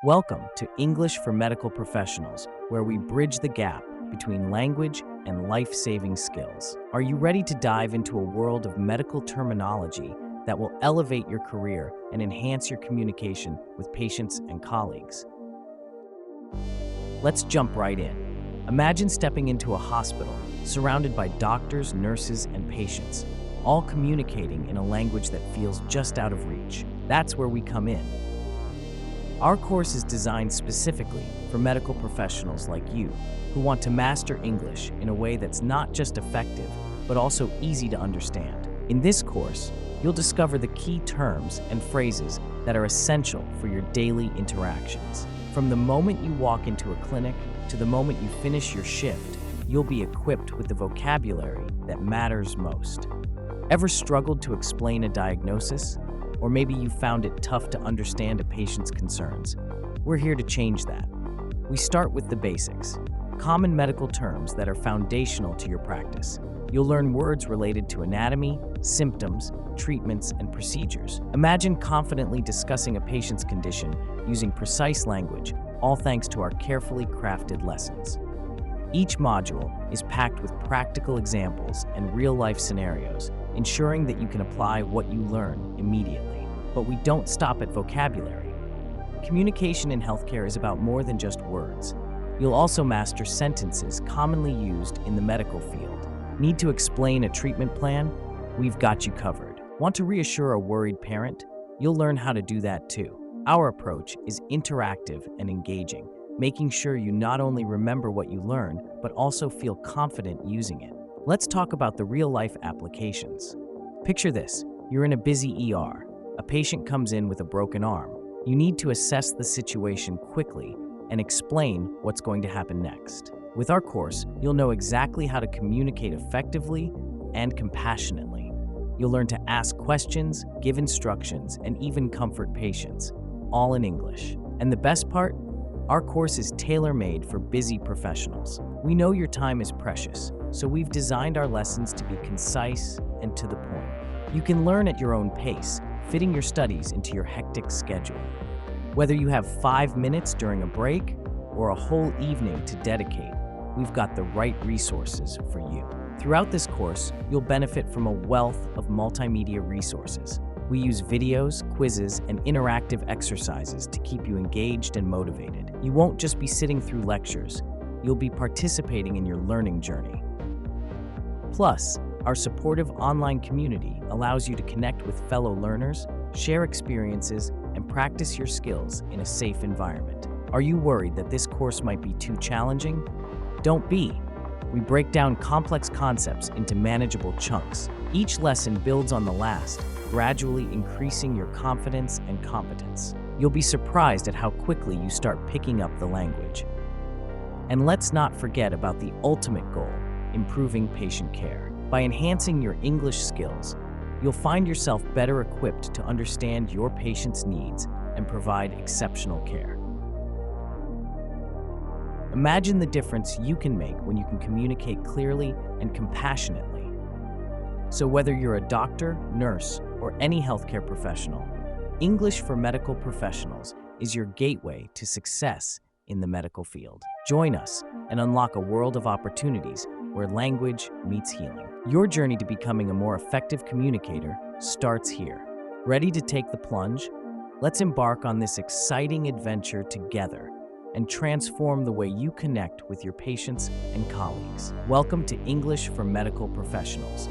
Welcome to English for Medical Professionals, where we bridge the gap between language and life-saving skills. Are you ready to dive into a world of medical terminology that will elevate your career and enhance your communication with patients and colleagues? Let's jump right in. Imagine stepping into a hospital surrounded by doctors, nurses, and patients, all communicating in a language that feels just out of reach. That's where we come in. Our course is designed specifically for medical professionals like you who want to master English in a way that's not just effective, but also easy to understand. In this course, you'll discover the key terms and phrases that are essential for your daily interactions. From the moment you walk into a clinic to the moment you finish your shift, you'll be equipped with the vocabulary that matters most. Ever struggled to explain a diagnosis? Or maybe you found it tough to understand a patient's concerns. We're here to change that. We start with the basics, common medical terms that are foundational to your practice. You'll learn words related to anatomy, symptoms, treatments, and procedures. Imagine confidently discussing a patient's condition using precise language, all thanks to our carefully crafted lessons. Each module is packed with practical examples and real-life scenarios, ensuring that you can apply what you learn immediately. But we don't stop at vocabulary. Communication in healthcare is about more than just words. You'll also master sentences commonly used in the medical field. Need to explain a treatment plan? We've got you covered. Want to reassure a worried parent? You'll learn how to do that too. Our approach is interactive and engaging, making sure you not only remember what you learn, but also feel confident using it. Let's talk about the real-life applications. Picture this, you're in a busy ER. A patient comes in with a broken arm. You need to assess the situation quickly and explain what's going to happen next. With our course, you'll know exactly how to communicate effectively and compassionately. You'll learn to ask questions, give instructions, and even comfort patients, all in English. And the best part? Our course is tailor-made for busy professionals. We know your time is precious, so we've designed our lessons to be concise and to the point. You can learn at your own pace, fitting your studies into your hectic schedule. Whether you have 5 minutes during a break or a whole evening to dedicate, we've got the right resources for you. Throughout this course, you'll benefit from a wealth of multimedia resources. We use videos, quizzes, and interactive exercises to keep you engaged and motivated. You won't just be sitting through lectures, you'll be participating in your learning journey. Plus, our supportive online community allows you to connect with fellow learners, share experiences, and practice your skills in a safe environment. Are you worried that this course might be too challenging? Don't be. We break down complex concepts into manageable chunks. Each lesson builds on the last, gradually increasing your confidence and competence. You'll be surprised at how quickly you start picking up the language. And let's not forget about the ultimate goal, improving patient care. By enhancing your English skills, you'll find yourself better equipped to understand your patient's needs and provide exceptional care. Imagine the difference you can make when you can communicate clearly and compassionately. So whether you're a doctor, nurse, or any healthcare professional, English for Medical Professionals is your gateway to success in the medical field. Join us and unlock a world of opportunities where language meets healing. Your journey to becoming a more effective communicator starts here. Ready to take the plunge? Let's embark on this exciting adventure together and transform the way you connect with your patients and colleagues. Welcome to English for Medical Professionals,